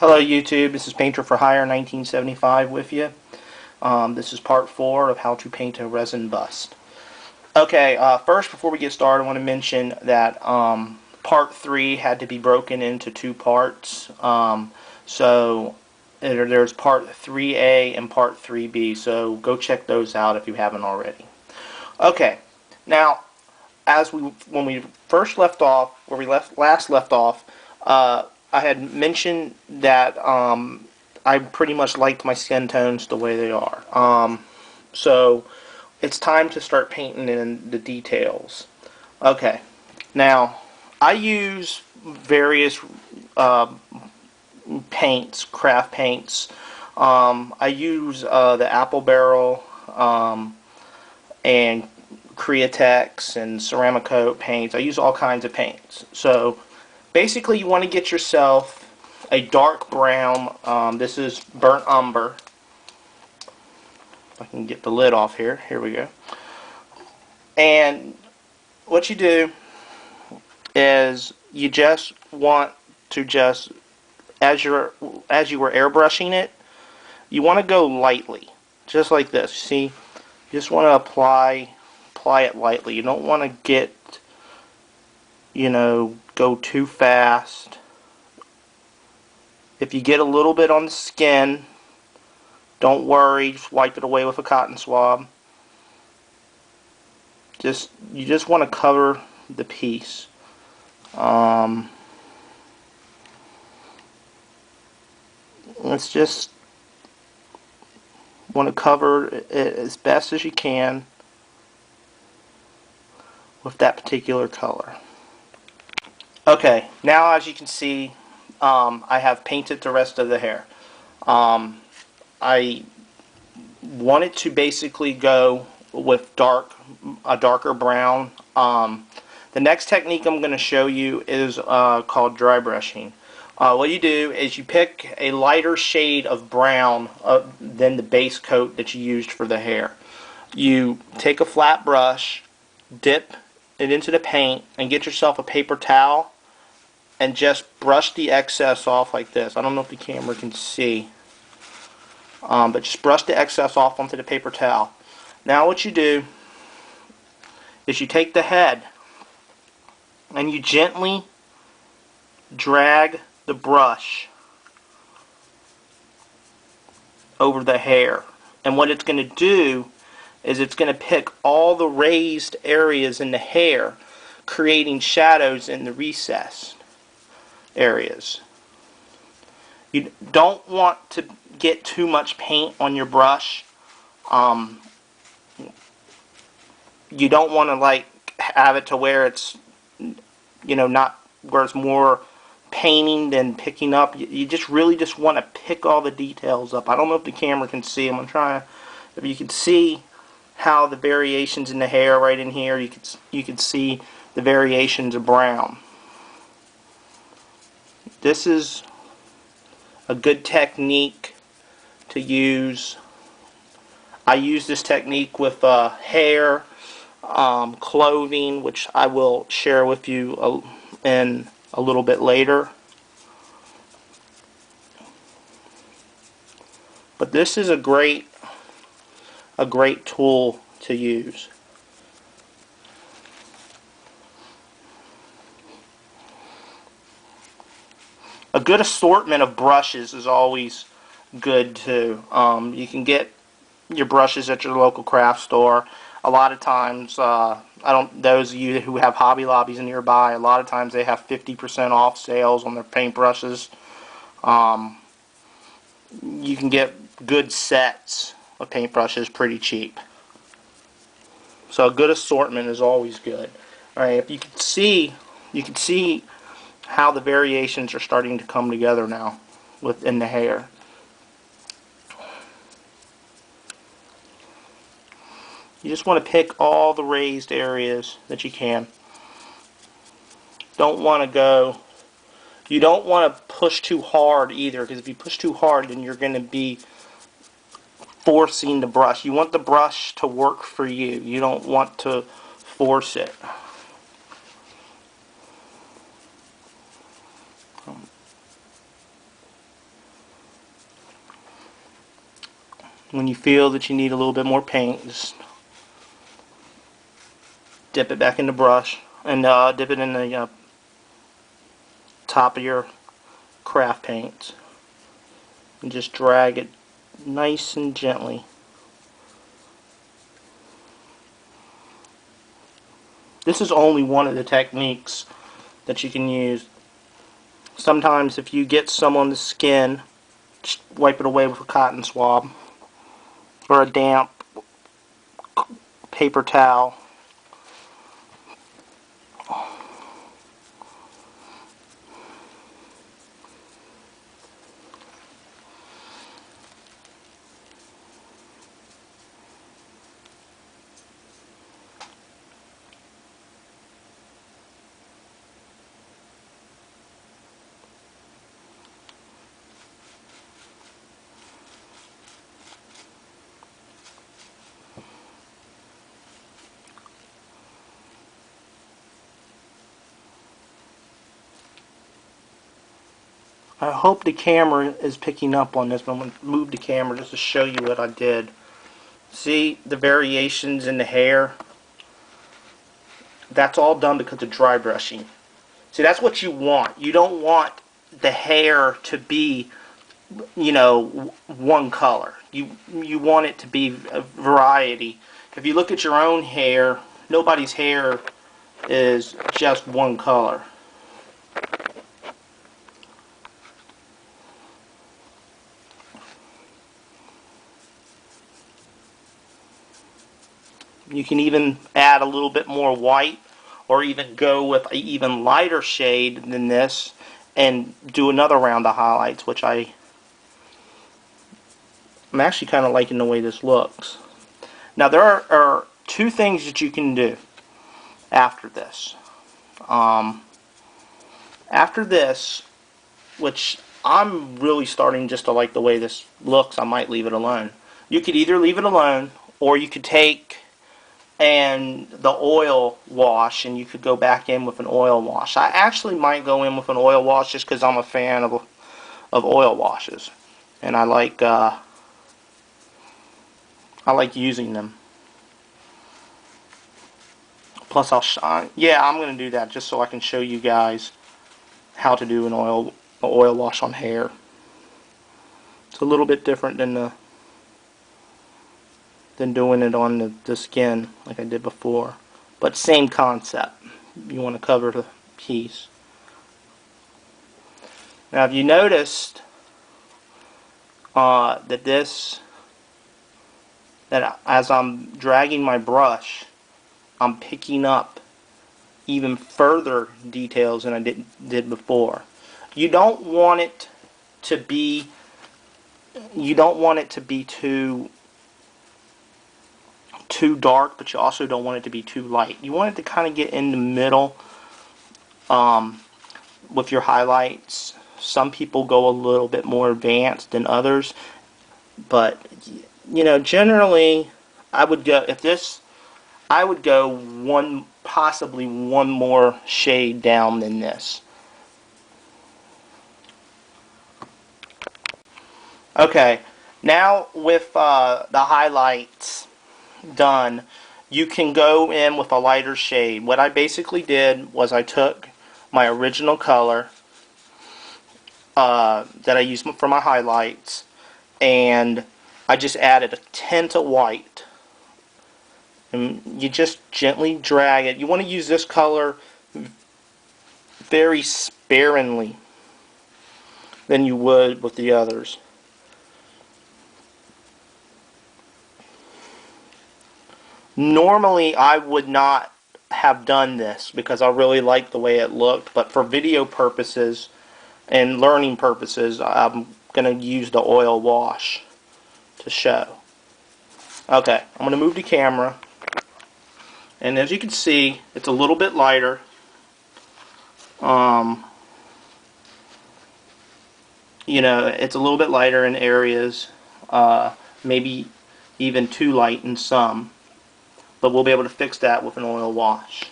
Hello YouTube, this is Painter for Hire 1975 with you. This is part 4 of how to paint a resin bust. Okay, first before we get started I want to mention that part 3 had to be broken into 2 parts. So there's part 3A and part 3B, so go check those out if you haven't already. Okay, now when we first left off, where we last left off, I had mentioned that I pretty much liked my skin tones the way they are. So it's time to start painting in the details. Okay, now I use various paints, craft paints. I use the Apple Barrel and Createx and ceramic coat paints. I use all kinds of paints. So basically you want to get yourself a dark brown, this is burnt umber. If I can get the lid off here. Here we go. And what you do is you just want to as you were airbrushing it, you want to go lightly, just like this. See, you just want to apply it lightly. You don't want to get, go too fast. If you get a little bit on the skin, don't worry, just wipe it away with a cotton swab. You just want to cover the piece. Let's just want to cover it as best as you can with that particular color. Okay, now as you can see, I have painted the rest of the hair. I wanted to basically go with a darker brown. The next technique I'm going to show you is called dry brushing. What you do is you pick a lighter shade of brown than the base coat that you used for the hair. You take a flat brush, dip it into the paint, and get yourself a paper towel and just brush the excess off like this. I don't know if the camera can see, but just brush the excess off onto the paper towel. Now what you do is you take the head and you gently drag the brush over the hair, and what it's going to do is it's going to pick all the raised areas in the hair, creating shadows in the recessed areas. You don't want to get too much paint on your brush. You don't want to have it to where it's not where it's more painting than picking up. You really just want to pick all the details up. I don't know if the camera can see. I'm trying. If you can see how the variations in the hair right in here, you can see the variations of brown. This is a good technique to use. I use this technique with hair, clothing, which I will share with you in a little bit later. But this is a great tool to use. A good assortment of brushes is always good too. You can get your brushes at your local craft store. A lot of times, those of you who have Hobby Lobbies nearby, a lot of times they have 50% off sales on their paintbrushes. You can get good sets of paintbrushes pretty cheap. So a good assortment is always good. Alright, if you can see how the variations are starting to come together now within the hair. You just want to pick all the raised areas that you can. You don't want to push too hard either, because if you push too hard then you're going to be forcing the brush. You want the brush to work for you. You don't want to force it. When you feel that you need a little bit more paint, just dip it back in the brush and dip it in the top of your craft paints and just drag it nice and gently. This is only one of the techniques that you can use. Sometimes if you get some on the skin, just wipe it away with a cotton swab or a damp paper towel. I hope the camera is picking up on this, but I'm going to move the camera just to show you what I did. See the variations in the hair? That's all done because of dry brushing. See, that's what you want. You don't want the hair to be, you know, one color. You want it to be a variety. If you look at your own hair, nobody's hair is just one color. You can even add a little bit more white or even go with an even lighter shade than this and do another round of highlights, which I'm actually kind of liking the way this looks. Now there are two things that you can do after this. After this, which I'm really starting just to like the way this looks, I might leave it alone. You could either leave it alone or you could take and the oil wash and you could go back in with an oil wash. I actually might go in with an oil wash just because I'm a fan of oil washes and I like using them. Plus I'll shine. Yeah, I'm going to do that just so I can show you guys how to do an oil wash on hair. It's a little bit different than doing it on the skin like I did before, but same concept. You want to cover the piece. Now if you noticed that as I'm dragging my brush, I'm picking up even further details than I did before. You don't want it to be too dark, but you also don't want it to be too light. You want it to kind of get in the middle with your highlights. Some people go a little bit more advanced than others, but you know, generally I would go possibly one more shade down than this. Okay, now with the highlights done, you can go in with a lighter shade. What I basically did was I took my original color that I used for my highlights and I just added a tint of white, and you just gently drag it. You want to use this color very sparingly than you would with the others. Normally I would not have done this because I really liked the way it looked, but for video purposes and learning purposes I'm going to use the oil wash to show. Okay, I'm going to move the camera, and as you can see it's a little bit lighter. You know, it's a little bit lighter in areas, maybe even too light in some. But we'll be able to fix that with an oil wash.